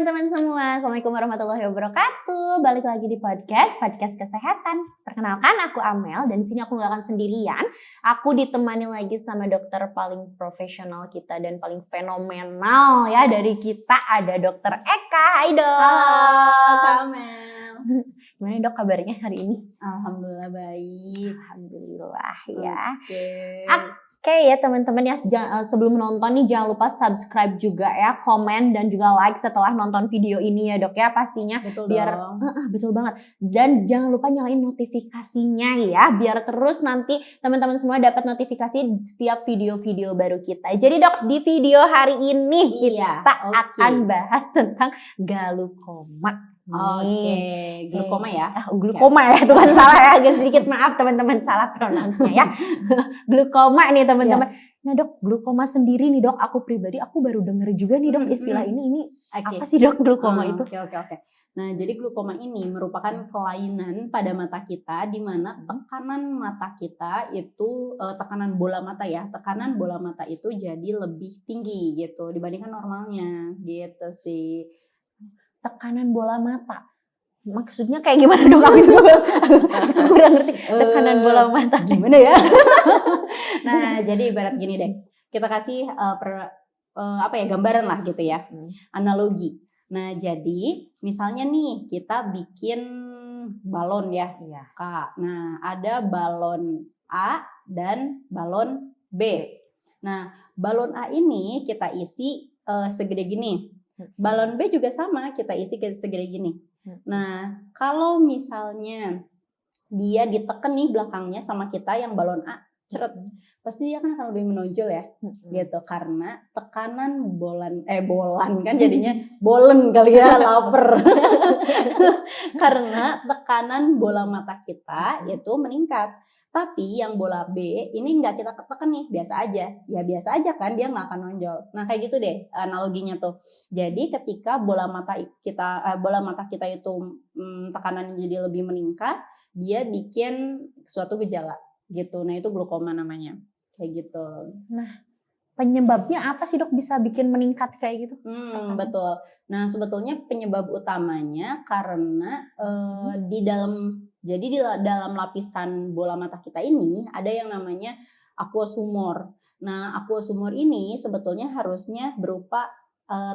teman-teman semua, Assalamualaikum warahmatullahi wabarakatuh. Balik lagi di podcast kesehatan. Perkenalkan, aku Amel dan di sini aku nggak akan sendirian. Aku ditemani lagi sama dokter paling profesional kita dan paling fenomenal ya dari kita, ada Dokter Eka. Hai dok. Halo Kak Amel. Gimana dok kabarnya hari ini? Alhamdulillah baik. Alhamdulillah ya. Oke. Oke ya teman-teman ya, sebelum nonton nih jangan lupa subscribe juga ya, komen dan juga like setelah nonton video ini ya dok ya pastinya. Betul biar dong. Betul banget. Dan jangan lupa nyalain notifikasinya ya, biar terus nanti teman-teman semua dapat notifikasi setiap video-video baru kita. Jadi dok, di video hari ini kita akan bahas tentang galukoma. Oke, glukoma ya. Glukoma ya, itu kan salah ya, agak sedikit maaf teman-teman salah pronounce-nya ya. Glukoma nih teman-teman. Nah dok, glukoma sendiri nih dok, aku pribadi aku baru denger juga nih dok istilah ini. Apa sih dok glukoma itu? Oke. Nah, jadi glukoma ini merupakan kelainan pada mata kita di mana tekanan mata kita itu tekanan bola mata ya. Tekanan bola mata itu jadi lebih tinggi gitu dibandingkan normalnya gitu sih. Tekanan bola mata. Maksudnya kayak gimana dok? Aku juga kurang ngerti. Tekanan bola mata gimana ya? Nah, jadi ibarat gini deh. Kita kasih gambaran lah gitu ya. Analogi. Nah, jadi misalnya nih kita bikin balon ya, Kak. Nah, ada balon A dan balon B. Nah, balon A ini kita isi segede gini. Balon B juga sama, kita isi segede gini. Nah, kalau misalnya dia ditekan nih belakangnya sama kita yang balon A, ceret, pasti dia kan akan lebih menonjol ya, gitu. Karena tekanan bolan kan jadinya bolen kali ya, lapar. Karena tekanan bola mata kita itu meningkat. Tapi yang bola B ini nggak kita tekan nih, biasa aja. Ya biasa aja kan, dia nggak akan nonjol. Nah kayak gitu deh analoginya tuh. Jadi ketika bola mata kita itu tekanannya jadi lebih meningkat, dia bikin suatu gejala gitu. Nah itu glukoma namanya. Kayak gitu. Nah penyebabnya apa sih dok bisa bikin meningkat kayak gitu? Betul. Nah sebetulnya penyebab utamanya karena di dalam lapisan bola mata kita ini ada yang namanya aqueous humor. Nah aqueous humor ini sebetulnya harusnya berupa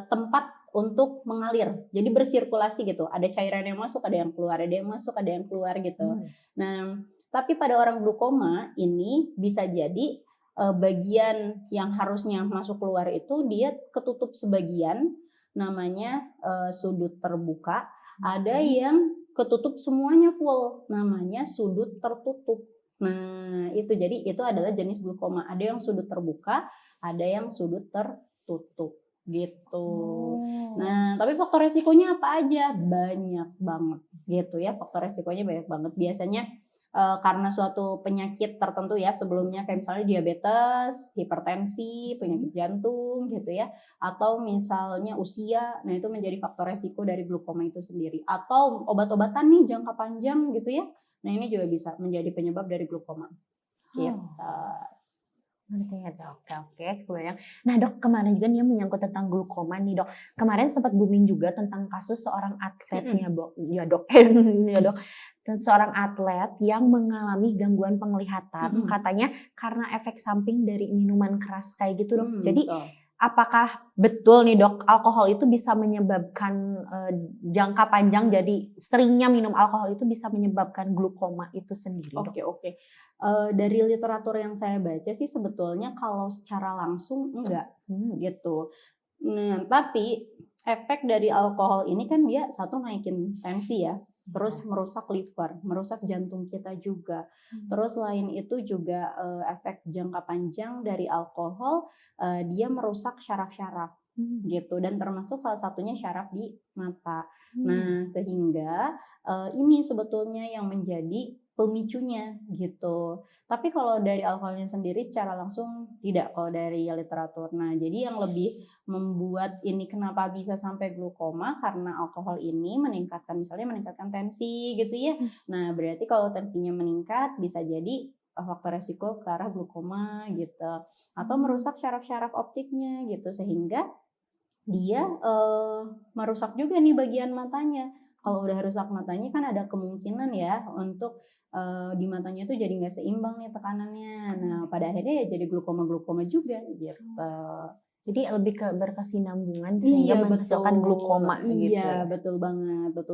tempat untuk mengalir, jadi bersirkulasi gitu. Ada cairan yang masuk, ada yang keluar, ada yang masuk, ada yang keluar gitu. Nah tapi pada orang glukoma ini bisa jadi bagian yang harusnya masuk keluar itu dia ketutup sebagian, namanya sudut terbuka. Ada yang ketutup semuanya full, namanya sudut tertutup. Nah itu jadi itu adalah jenis glukoma. Ada yang sudut terbuka, ada yang sudut tertutup gitu. Nah tapi faktor resikonya apa aja? Banyak banget gitu ya, faktor resikonya banyak banget. Biasanya karena suatu penyakit tertentu ya sebelumnya, kayak misalnya diabetes, hipertensi, penyakit jantung gitu ya, atau misalnya usia, nah itu menjadi faktor resiko dari glukoma itu sendiri. Atau obat-obatan nih jangka panjang gitu ya, nah ini juga bisa menjadi penyebab dari glukoma gitu. Ngerti ya dok, oke kebayang. Nah dok, kemarin juga nih menyangkut tentang glukoma nih dok. Kemarin sempat booming juga tentang kasus seorang atletnya dok. Seorang atlet yang mengalami gangguan penglihatan, katanya karena efek samping dari minuman keras kayak gitu dok. Jadi apakah betul nih dok, alkohol itu bisa menyebabkan jangka panjang, jadi seringnya minum alkohol itu bisa menyebabkan glukoma itu sendiri dok? Oke. Dari literatur yang saya baca sih sebetulnya kalau secara langsung enggak gitu. Nah, tapi efek dari alkohol ini kan dia satu naikin tensi ya, terus merusak liver, merusak jantung kita juga. Terus selain itu juga efek jangka panjang dari alkohol, dia merusak syaraf-syaraf gitu, dan termasuk salah satunya syaraf di mata. Nah sehingga ini sebetulnya yang menjadi pemicunya gitu. Tapi kalau dari alkoholnya sendiri secara langsung tidak kalau dari literatur. Nah jadi yang lebih membuat ini kenapa bisa sampai glukoma karena alkohol ini meningkatkan tensi gitu ya. Nah berarti kalau tensinya meningkat bisa jadi faktor resiko ke arah glukoma gitu, atau merusak syaraf-syaraf optiknya gitu, sehingga dia merusak juga nih bagian matanya. Kalau udah rusak matanya kan ada kemungkinan ya untuk di matanya tuh jadi nggak seimbang nih tekanannya. Nah pada akhirnya ya jadi glukoma juga gitu. Jadi lebih ke berkesinambungan sehingga Iya menghasilkan betul, glukoma gitu iya ya. betul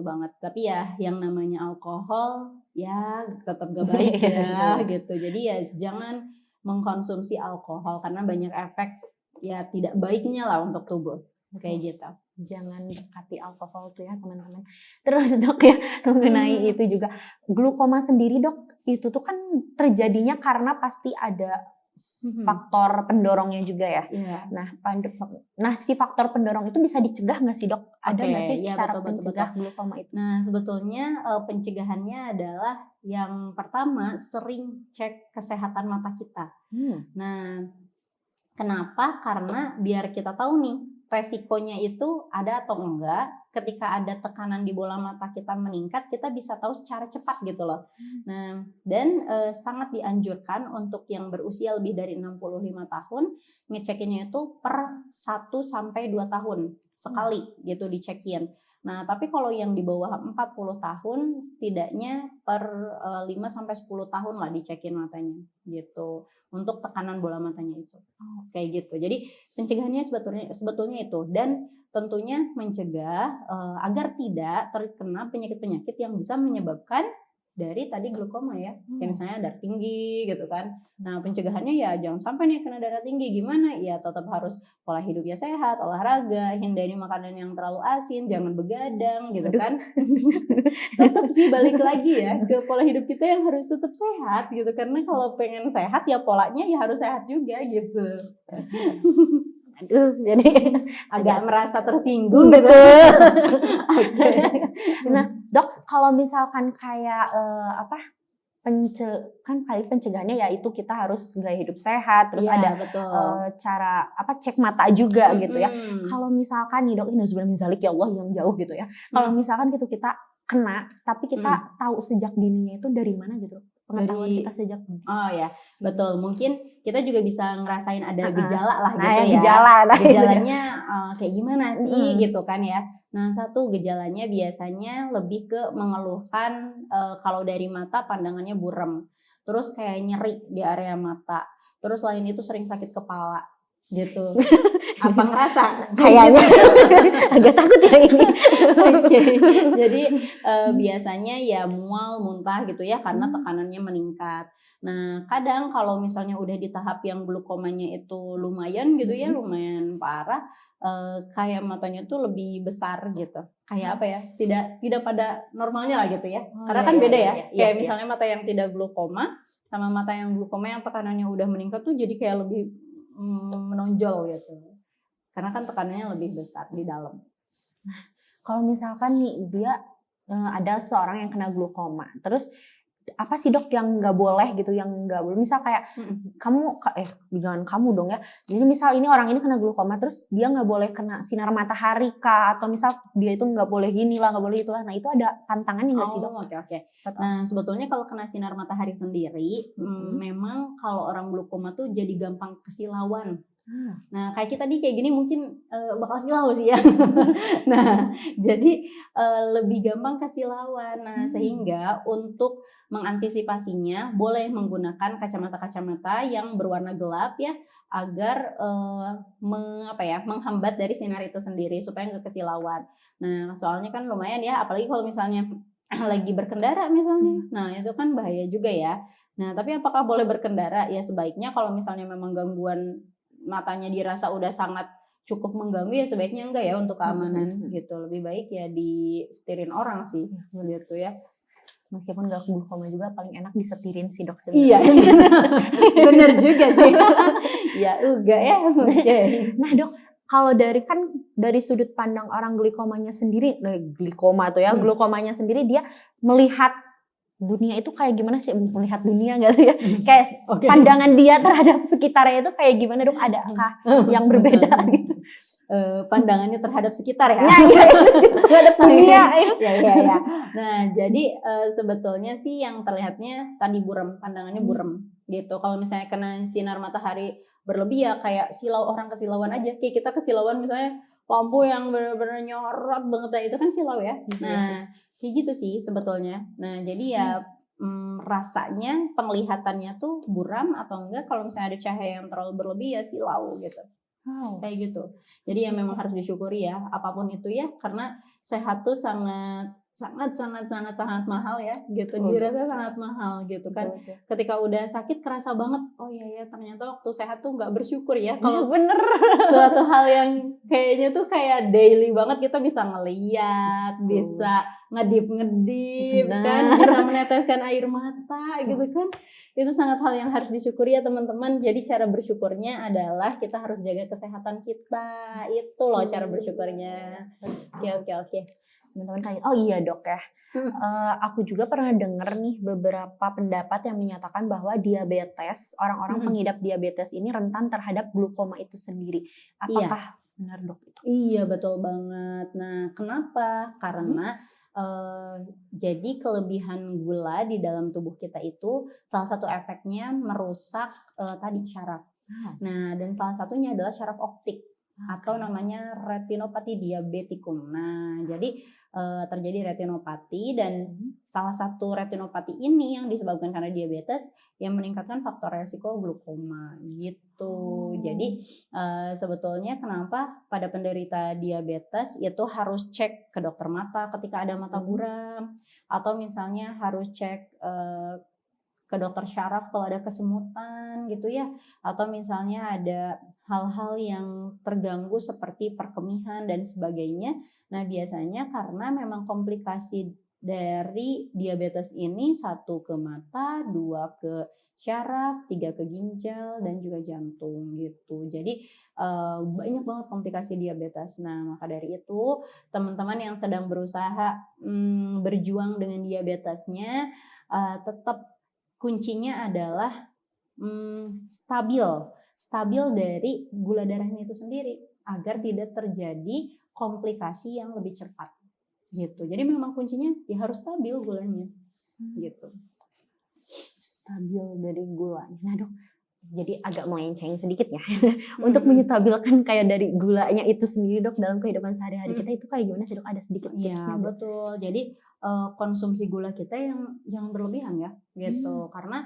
banget. Tapi ya yang namanya alkohol ya tetap gak baik ya gitu. Jadi ya jangan mengkonsumsi alkohol karena banyak efek ya tidak baiknya lah untuk tubuh kayak gitu. Jangan dekati alkohol tuh ya teman-teman. Terus dok ya mengenai itu juga glukoma sendiri dok, itu tuh kan terjadinya karena pasti ada faktor pendorongnya juga ya. Yeah. Nah si faktor pendorong itu bisa dicegah nggak sih dok? Ada nggak sih ya, cara betul. mencegah glukoma itu? Nah sebetulnya pencegahannya adalah yang pertama sering cek kesehatan mata kita. Nah kenapa? Karena biar kita tahu nih resikonya itu ada atau enggak. Ketika ada tekanan di bola mata kita meningkat, kita bisa tahu secara cepat gitu loh. Nah, dan sangat dianjurkan untuk yang berusia lebih dari 65 tahun ngecekinnya itu per 1 sampai 2 tahun sekali gitu dicekin. Nah, tapi kalau yang di bawah 40 tahun setidaknya per 5 sampai 10 tahun lah dicekin matanya gitu. Untuk tekanan bola matanya itu. Kayak gitu. Jadi pencegahannya sebetulnya itu, dan tentunya mencegah agar tidak terkena penyakit-penyakit yang bisa menyebabkan dari tadi glukoma ya. Kayak misalnya darah tinggi gitu kan. Nah, pencegahannya ya jangan sampai nih kena darah tinggi. Gimana? Ya tetap harus pola hidupnya sehat, olahraga, hindari makanan yang terlalu asin, jangan begadang gitu kan. Tetap sih balik lagi ya ke pola hidup kita yang harus tetap sehat gitu. Karena kalau pengen sehat ya polanya ya harus sehat juga gitu. Aduh, jadi agak merasa tersinggung gitu. Nah, dok, kalau misalkan kayak pencegahannya ya itu kita harus gaya hidup sehat, terus ada cara cek mata juga gitu ya. Kalau misalkan nih dok, ini nauzubillah min zalik ya Allah yang jauh gitu ya. Kalau misalkan gitu kita kena, tapi kita tahu sejak dininya itu dari mana gitu? Pengetahuan kita sejak dini. Oh ya, betul. Mungkin kita juga bisa ngerasain ada gejala lah gitu ya. Gejalanya kayak gimana sih gitu kan ya. Nah, satu gejalanya biasanya lebih ke mengeluhkan kalau dari mata pandangannya buram. Terus kayak nyeri di area mata. Terus selain itu sering sakit kepala gitu. Apa ngerasa? Kayaknya agak takut ya ini. Jadi biasanya ya mual, muntah gitu ya karena tekanannya meningkat. Nah, kadang kalau misalnya udah di tahap yang glukomanya itu lumayan gitu ya, lumayan parah, kayak matanya tuh lebih besar gitu. Kayak apa ya? Tidak pada normalnya lah gitu ya. Karena kan beda ya. Kayak misalnya mata yang tidak glukoma sama mata yang glukoma yang tekanannya udah meningkat tuh jadi kayak lebih menonjol gitu. Karena kan tekanannya lebih besar di dalam. Nah, kalau misalkan nih dia ada seorang yang kena glukoma, terus apa sih dok yang nggak boleh gitu, yang nggak boleh? Misal kayak jangan kamu dong ya. Jadi misal ini orang ini kena glukoma, terus dia nggak boleh kena sinar matahari kah? Atau misal dia itu nggak boleh gini lah, nggak boleh itulah. Nah itu ada pantangannya nggak sih dok? Oke. Nah sebetulnya kalau kena sinar matahari sendiri, memang kalau orang glukoma tuh jadi gampang kesilauan. Nah kayak kita nih kayak gini mungkin bakal silau sih ya. Nah jadi lebih gampang kesilauan. Nah sehingga untuk mengantisipasinya boleh menggunakan kacamata yang berwarna gelap ya, agar menghambat dari sinar itu sendiri supaya nggak kesilauan. Nah soalnya kan lumayan ya, apalagi kalau misalnya lagi berkendara misalnya. Nah itu kan bahaya juga ya. Nah tapi apakah boleh berkendara? Ya sebaiknya kalau misalnya memang gangguan matanya dirasa udah sangat cukup mengganggu ya sebaiknya enggak ya untuk keamanan gitu. Lebih baik ya disetirin orang sih gitu ya. Meskipun gak glukoma juga paling enak disetirin sih dok sebenarnya. Iya bener juga sih. Ya uga ya. Nah dok, kalau dari sudut pandang orang glikomanya sendiri, glukomanya sendiri dia melihat dunia itu kayak gimana sih, melihat dunia nggak sih ya? Kayak pandangan dia terhadap sekitarnya itu kayak gimana dok? Adakah yang berbeda gitu? Pandangannya terhadap sekitar ya? Terhadap dunia. Ya. Nah jadi sebetulnya sih yang terlihatnya tadi buram, pandangannya buram gitu. Kalau misalnya kena sinar matahari berlebih ya kayak orang kesilauan aja. Kayak kita kesilauan misalnya lampu yang benar-benar nyorot banget, nah itu kan silau ya. Nah kayak gitu sih sebetulnya. Nah jadi ya rasanya penglihatannya tuh buram atau enggak, kalau misalnya ada cahaya yang terlalu berlebih ya silau gitu. Kayak gitu. Jadi ya memang harus disyukuri ya apapun itu ya, karena sehat tuh sangat mahal ya gitu. Dirasa sangat mahal gitu kan. Ketika udah sakit kerasa banget, oh iya ya ternyata waktu sehat tuh nggak bersyukur ya kalau bener. suatu hal yang kayaknya tuh kayak daily banget kita bisa ngeliat, bisa ngedip kan, bisa meneteskan air mata gitu kan. Itu sangat hal yang harus disyukuri ya teman-teman. Jadi cara bersyukurnya adalah kita harus jaga kesehatan kita. Itu loh cara bersyukurnya. Oke. Teman-teman kan, oh iya dok ya. Aku juga pernah dengar nih beberapa pendapat yang menyatakan bahwa diabetes, orang-orang pengidap diabetes ini rentan terhadap glukoma itu sendiri. Apakah benar dok itu? Iya betul banget. Nah kenapa? Karena jadi kelebihan gula di dalam tubuh kita itu salah satu efeknya merusak tadi syaraf. Nah dan salah satunya adalah syaraf optik atau namanya retinopati diabeticum. Nah jadi terjadi retinopati dan salah satu retinopati ini yang disebabkan karena diabetes yang meningkatkan faktor resiko glukoma gitu. Jadi sebetulnya kenapa pada penderita diabetes itu harus cek ke dokter mata ketika ada mata buram, atau misalnya harus cek ke dokter syaraf kalau ada kesemutan gitu ya, atau misalnya ada hal-hal yang terganggu seperti perkemihan dan sebagainya. Nah biasanya karena memang komplikasi dari diabetes ini 1 ke mata, 2 ke syaraf, 3 ke ginjal dan juga jantung gitu. Jadi banyak banget komplikasi diabetes. Nah maka dari itu teman-teman yang sedang berusaha berjuang dengan diabetesnya tetap kuncinya adalah stabil dari gula darahnya itu sendiri agar tidak terjadi komplikasi yang lebih cepat gitu. Jadi memang kuncinya ya harus stabil gulanya gitu. Stabil dari gulanya. Nah dok, jadi agak melenceng sedikit ya. Untuk menyetabilkan kayak dari gulanya itu sendiri dok dalam kehidupan sehari-hari kita itu kayak gimana sih dok? Ada sedikit tipsnya? Ya betul. Jadi konsumsi gula kita yang jangan berlebihan ya gitu. Karena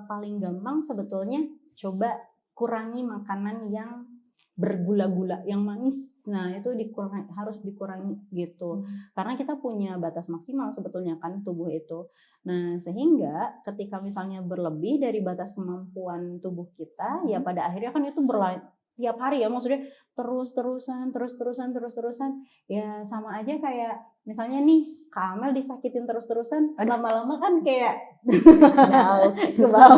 paling gampang sebetulnya coba kurangi makanan yang bergula-gula, yang manis. Nah itu harus dikurangi gitu. Karena kita punya batas maksimal sebetulnya kan tubuh itu. Nah sehingga ketika misalnya berlebih dari batas kemampuan tubuh kita, ya pada akhirnya kan itu tiap hari ya, maksudnya terus-terusan ya sama aja kayak misalnya nih Kak Amel disakitin terus-terusan, lama-lama kan kayak kebal.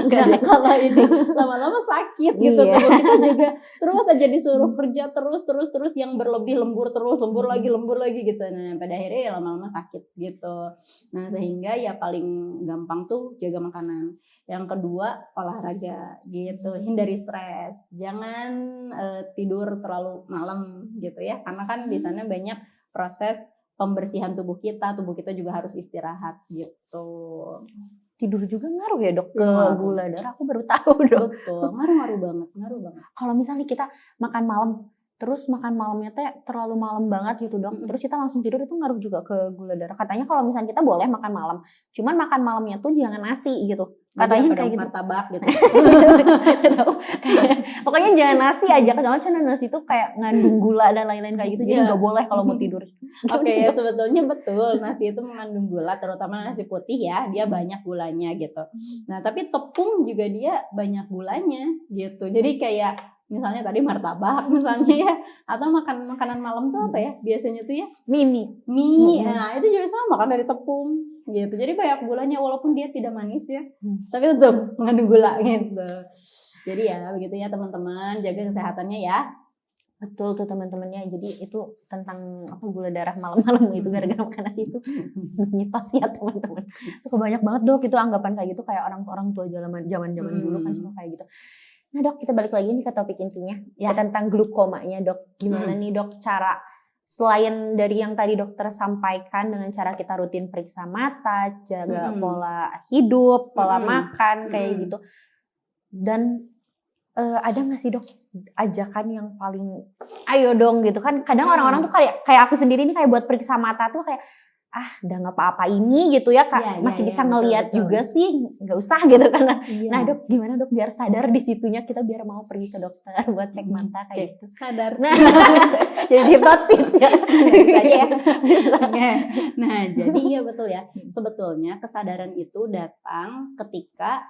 Nah, kalau ini lama-lama sakit gitu, tubuh kita juga terus aja disuruh kerja terus yang berlebih, lembur lagi gitu. Nah pada akhirnya ya lama-lama sakit gitu. Nah sehingga ya paling gampang tuh jaga makanan. Yang kedua olahraga gitu, hindari stres, jangan tidur terlalu malam gitu ya, karena kan di sana banyak proses pembersihan tubuh kita juga harus istirahat gitu. Tidur juga ngaruh ya dok ke gula darah, aku baru tahu dok. Betul, ngaruh banget. Kalau misalnya kita makan malam, terus makan malamnya terlalu malam banget gitu dok, terus kita langsung tidur, itu ngaruh juga ke gula darah. Katanya kalau misalnya kita boleh makan malam, cuman makan malamnya tuh jangan nasi gitu. Katanya kayak gitu. Martabak gitu. Pokoknya jangan nasi aja, karena nasi tuh kayak ngandung gula dan lain-lain kayak gitu, jadi nggak boleh kalau mau tidur. Oke ya sebetulnya betul, nasi itu mengandung gula, terutama nasi putih ya, dia banyak gulanya gitu. Nah tapi tepung juga dia banyak gulanya gitu. Jadi kayak misalnya tadi martabak misalnya ya, atau makanan malam tuh apa ya biasanya tuh ya, mie. Nah itu juga sama kan dari tepung gitu. Jadi banyak gulanya walaupun dia tidak manis ya, tapi tetap mengandung gula gitu. Jadi ya begitu ya teman-teman, jaga kesehatannya ya. Betul tuh teman-temannya. Jadi itu tentang gula darah malam-malam itu gara-gara makan nasi itu mitos ya teman-teman. Suka banyak banget dok itu anggapan kayak gitu, kayak orang tua zaman dulu kan suka kayak gitu. Nah dok, kita balik lagi nih ke topik intinya ya, tentang glukomanya dok. Gimana nih dok cara, selain dari yang tadi dokter sampaikan dengan cara kita rutin periksa mata, jaga pola hidup, pola makan kayak gitu, dan ada nggak sih dok ajakan yang paling ayo dong gitu kan, kadang orang-orang tuh kayak aku sendiri nih kayak buat periksa mata tuh kayak udah nggak apa-apa ini gitu ya kak, masih bisa ngelihat juga sih, nggak usah gitu kan. Nah dok gimana dok biar sadar di situnya kita biar mau pergi ke dokter buat cek mata kayak gitu. Sadar. Nah jadi hipnotis ya. Nah jadi ya betul ya, sebetulnya kesadaran itu datang ketika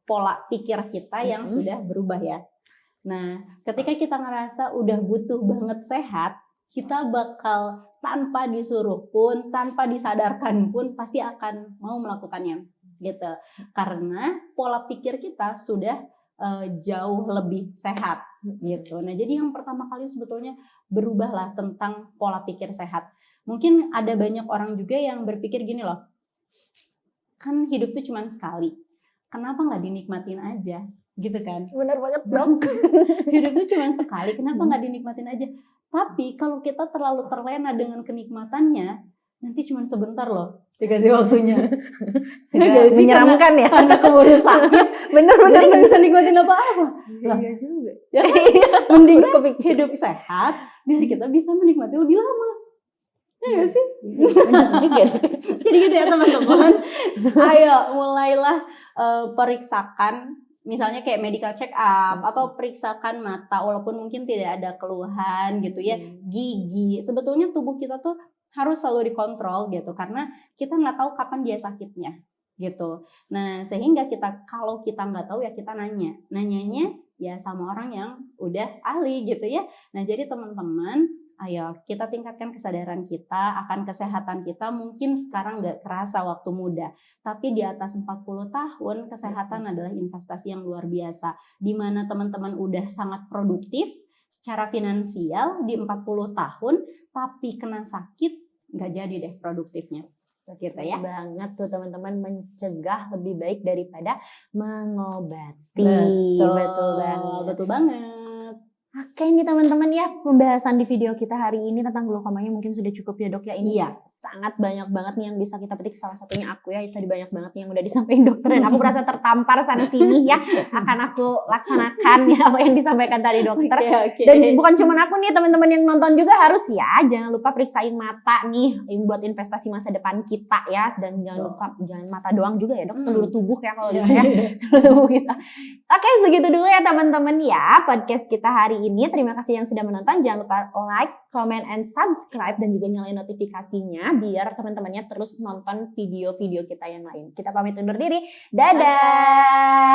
pola pikir kita yang sudah berubah ya. Nah ketika kita ngerasa udah butuh banget sehat, kita bakal tanpa disuruh pun, tanpa disadarkan pun pasti akan mau melakukannya gitu. Karena pola pikir kita sudah jauh lebih sehat gitu. Nah, jadi yang pertama kali sebetulnya berubahlah tentang pola pikir sehat. Mungkin ada banyak orang juga yang berpikir gini loh. Kan hidup tuh cuma sekali. Kenapa nggak dinikmatin aja? Gitu kan? Benar banget dok. Hidup tuh cuma sekali, kenapa nggak dinikmatin aja? Tapi kalau kita terlalu terlena dengan kenikmatannya, nanti cuma sebentar loh dikasih waktunya. Menyeramkan ya. Karena keburu sakit. Bener-bener nggak bisa nikmatin apa-apa. Iya juga. Ya kan? Mendingan hidup sehat biar kita bisa menikmati lebih lama. Iya sih. Bener juga. Jadi gitu ya teman-teman. Ayo mulailah periksakan. Misalnya kayak medical check up atau periksakan mata walaupun mungkin tidak ada keluhan gitu ya. Gigi, sebetulnya tubuh kita tuh harus selalu dikontrol gitu karena kita nggak tahu kapan dia sakitnya gitu. Nah sehingga kalau kita nggak tahu ya kita nanyanya ya sama orang yang udah ahli gitu ya. Nah jadi teman-teman, ayo kita tingkatkan kesadaran kita akan kesehatan kita. Mungkin sekarang nggak kerasa waktu muda, tapi di atas 40 tahun kesehatan adalah investasi yang luar biasa. Di mana teman-teman udah sangat produktif secara finansial di 40 tahun, tapi kena sakit nggak jadi deh produktifnya. Gitu ya. Banget tuh teman-teman, mencegah lebih baik daripada mengobati. Betul banget. Oke nih teman-teman ya, pembahasan di video kita hari ini tentang glaukomanya mungkin sudah cukup ya dok ya. Ini sangat banyak banget nih yang bisa kita petik, salah satunya aku ya, tadi banyak banget nih yang udah disampaikan dokter dan aku merasa tertampar sana sini ya, akan aku laksanakan ya apa yang disampaikan tadi dokter. Dan bukan cuma aku nih, teman-teman yang nonton juga harus ya, jangan lupa periksain mata nih buat investasi masa depan kita ya, dan jangan lupa jangan mata doang juga ya dok, seluruh tubuh ya kalau bisa ya, seluruh tubuh kita. Oke segitu dulu ya teman-teman ya podcast kita hari ini. Terima kasih yang sudah menonton. Jangan lupa like, comment, and subscribe dan juga nyalain notifikasinya biar teman-temannya terus nonton video-video kita yang lain. Kita pamit undur diri. Dadah.